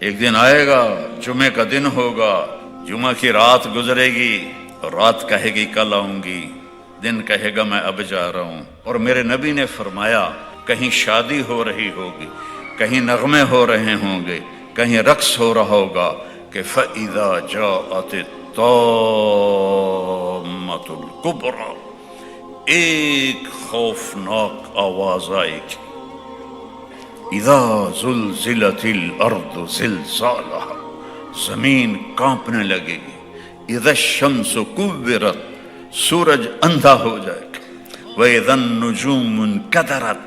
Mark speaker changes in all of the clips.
Speaker 1: ایک دن آئے گا، جمعے کا دن ہوگا، جمعہ کی رات گزرے گی اور رات کہے گی کل آؤں گی، دن کہے گا میں اب جا رہا ہوں۔ اور میرے نبی نے فرمایا کہیں شادی ہو رہی ہوگی، کہیں نغمے ہو رہے ہوں گے، کہیں رقص ہو رہا ہوگا کہ فَإِذَا جَاءَتِ الطَّامَّةُ الْكُبْرَى، ایک خوفناک آواز آئے گی، اذا زلزلت الارض زلزالها، زمین کانپنے لگے گی، اذا الشمس کورت، سورج اندھا ہو جائے گا، واذا النجوم انکدرت،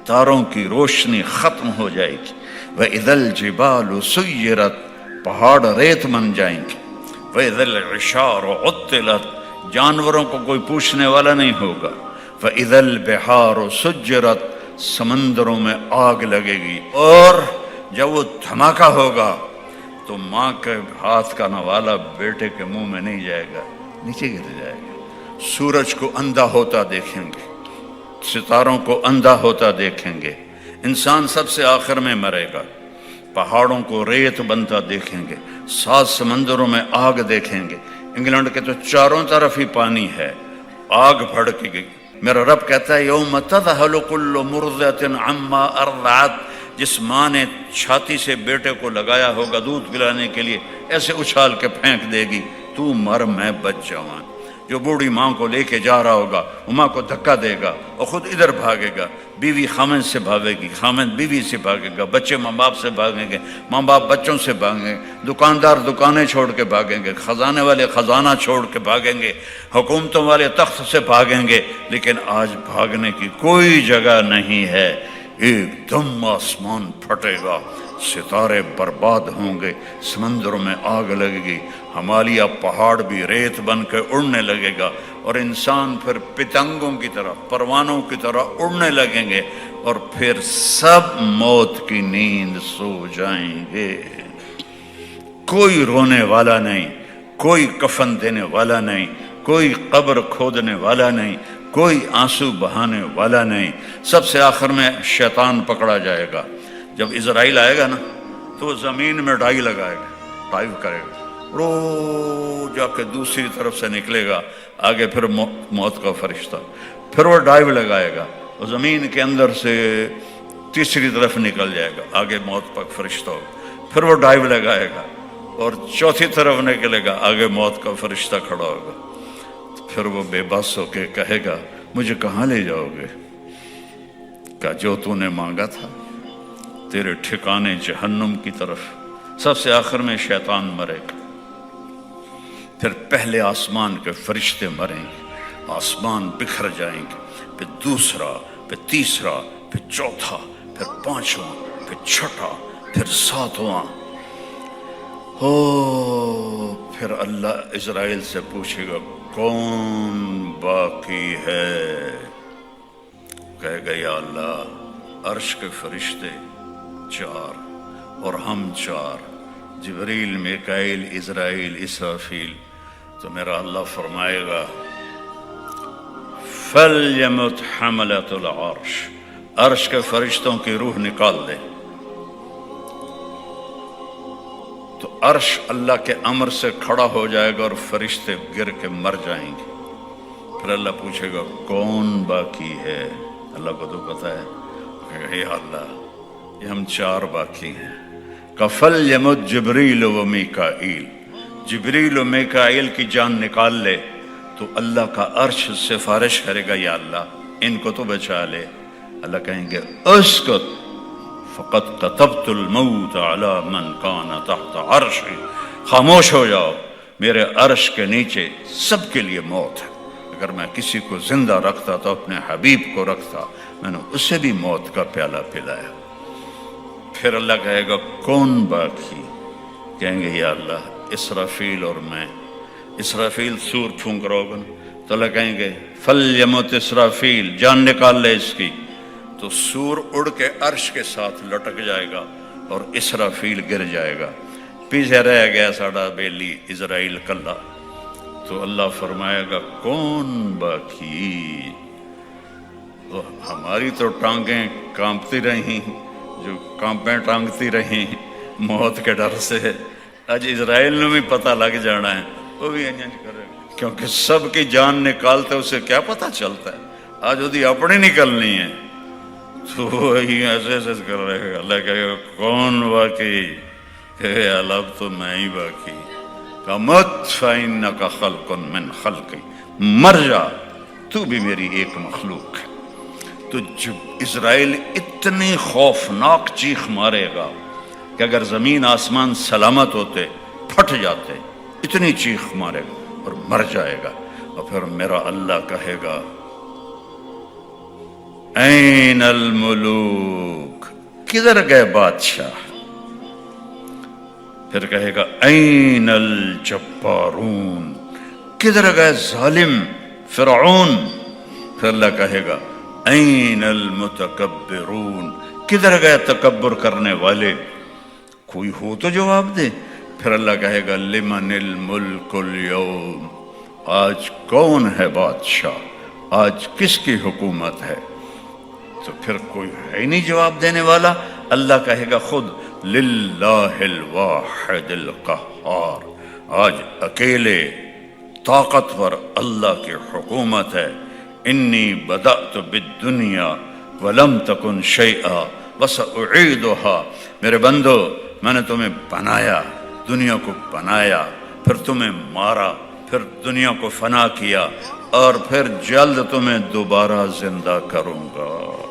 Speaker 1: تاروں کی روشنی ختم ہو جائے گی، واذا الجبال سیرت، پہاڑ ریت بن جائیں گے، واذا العشار عطلت، جانوروں کو کوئی پوچھنے والا نہیں ہوگا، واذا البحار سجرت، سمندروں میں آگ لگے گی، اور جب وہ دھماکہ ہوگا تو ماں کے ہاتھ کا نوالا بیٹے کے منہ میں نہیں جائے گا، نیچے گر جائے گا۔ سورج کو اندھا ہوتا دیکھیں گے، ستاروں کو اندھا ہوتا دیکھیں گے، انسان سب سے آخر میں مرے گا، پہاڑوں کو ریت بنتا دیکھیں گے، 7 سمندروں میں آگ دیکھیں گے۔ انگلینڈ کے تو چاروں طرف ہی پانی ہے، آگ بھڑک گئی۔ میرا رب کہتا ہے یوم تذہل کل مرضعۃ عما ارضعت، جس ماں نے چھاتی سے بیٹے کو لگایا ہوگا دودھ پلانے کے لیے، ایسے اچھال کے پھینک دے گی تو مر میں بچ جاؤں۔ جو بوڑھی ماں کو لے کے جا رہا ہوگا وہ ماں کو دھکا دے گا اور خود ادھر بھاگے گا، بیوی خامند سے بھاگے گی، خامند بیوی سے بھاگے گا، بچے ماں باپ سے بھاگیں گے، ماں باپ بچوں سے بھاگیں گے، دکاندار دکانیں چھوڑ کے بھاگیں گے، خزانے والے خزانہ چھوڑ کے بھاگیں گے، حکومتوں والے تخت سے بھاگیں گے، لیکن آج بھاگنے کی کوئی جگہ نہیں ہے۔ ایک دم آسمان پھٹے گا، ستارے برباد ہوں گے، سمندروں میں آگ لگے گی، ہمالیہ پہاڑ بھی ریت بن کے اڑنے لگے گا، اور انسان پھر پتنگوں کی طرح، پروانوں کی طرح اڑنے لگیں گے، اور پھر سب موت کی نیند سو جائیں گے۔ کوئی رونے والا نہیں، کوئی کفن دینے والا نہیں، کوئی قبر کھودنے والا نہیں، کوئی آنسو بہانے والا نہیں۔ سب سے آخر میں شیطان پکڑا جائے گا۔ جب اسرائیل آئے گا نا تو وہ زمین میں ڈائی لگائے گا، ڈائیو کرے گا، رو جا کے دوسری طرف سے نکلے گا، آگے پھر موت کا فرشتہ، پھر وہ ڈائیو لگائے گا، وہ زمین کے اندر سے تیسری طرف نکل جائے گا، آگے موت کا فرشتہ ہوگا، پھر وہ ڈائیو لگائے گا اور چوتھی طرف نکلے گا، آگے موت کا فرشتہ کھڑا ہوگا۔ پھر وہ بے بس ہو کے کہے گا مجھے کہاں لے جاؤ گے؟ کہ جو تو نے مانگا تھا، تیرے ٹھکانے جہنم کی طرف۔ سب سے آخر میں شیطان مرے گا، پھر پہلے آسمان کے فرشتے مریں گے، آسمان بکھر جائیں گے، پھر دوسرا، پھر تیسرا، پھر چوتھا، پھر پانچواں، پھر چھٹا، پھر ساتواں۔ پھر اللہ اسرائیل سے پوچھے گا کون باقی ہے؟ کہے گا یا اللہ عرش کے فرشتے 4 اور ہم 4، جبریل، میکائیل، عزرائیل، اسرافیل۔ تو میرا اللہ فرمائے گا فَلْيَمُتْ حَمَلَةُ الْعَرْشِ، عرش کے فرشتوں کی روح نکال دے۔ تو عرش اللہ کے امر سے کھڑا ہو جائے گا اور فرشتے گر کے مر جائیں گے۔ پھر اللہ پوچھے گا کون باقی ہے؟ اللہ کو تو پتہ ہے، کہے گا یا اللہ یہ ہم 4 باقی ہیں۔ فَلْيَمُتْ جِبْرِيلُ وَمِيكَائِيلُ، جبریل و میکائیل کی جان نکال لے تو اللہ کا عرش سفارش کرے گا یا اللہ ان کو تو بچا لے۔ اللہ کہیں گے اسکت فقد كتبت الموت على من كان تحت عرشی، خاموش ہو جاؤ، میرے عرش کے نیچے سب کے لیے موت ہے۔ اگر میں کسی کو زندہ رکھتا تو اپنے حبیب کو رکھتا، میں نے اسے بھی موت کا پیالہ پلایا۔ پھر اللہ کہے گا کون باقی؟ کہیں گے یا اللہ اسرافیل اور میں۔ اسرافیل سور پھونک رہا ہوگا تو اللہ کہیں گے فَلْيَمُتْ اسرافیل، جان نکال لے اس کی۔ تو سور اڑ کے عرش کے ساتھ لٹک جائے گا اور اسرافیل گر جائے گا، پیچھے رہ گیا ساڑا بیلی اسرائیل کلا۔ تو اللہ فرمائے گا کون باقی؟ تو ہماری تو ٹانگیں کانپتی رہیں، جو کانپیں ٹانگتی رہیں، موت کے ڈر سے اج اسرائیل نو بھی پتہ لگ جانا ہے، وہ بھی انج کرے، کیونکہ سب کی جان نکالتے اسے کیا پتہ چلتا ہے، آج وہ اپنی نکلنی ہے تو وہی ایسے ایسے کر رہے گا، اللہ کہے گا کون باقی، کہ اب تو میں ہی باقی، کمت فإنک خلق من خلقی، مر جا تو بھی میری ایک مخلوق ہے۔ تو جب اسرائیل اتنی خوفناک چیخ مارے گا کہ اگر زمین آسمان سلامت ہوتے پھٹ جاتے، اتنی چیخ مارے گا اور مر جائے گا، اور پھر میرا اللہ کہے گا این الملوک، کدھر گئے بادشاہ؟ پھر کہے گا این الجبارون، کدھر گئے ظالم فرعون؟ پھر اللہ کہے گا این المتکبرون، کدھر گئے تکبر کرنے والے؟ کوئی ہو تو جواب دے۔ پھر اللہ کہے گا لمن الملک اليوم، آج کون ہے بادشاہ، آج کس کی حکومت ہے؟ تو پھر کوئی ہے ہی نہیں جواب دینے والا۔ اللہ کہے گا خود للہ الواحد القہار، آج اکیلے طاقتور اللہ کی حکومت ہے۔ انی بدأت بالدنیا ولم تکن شیئا وسأعیدها، میرے بندو میں نے تمہیں بنایا، دنیا کو بنایا، پھر تمہیں مارا، پھر دنیا کو فنا کیا، اور پھر جلد تمہیں دوبارہ زندہ کروں گا۔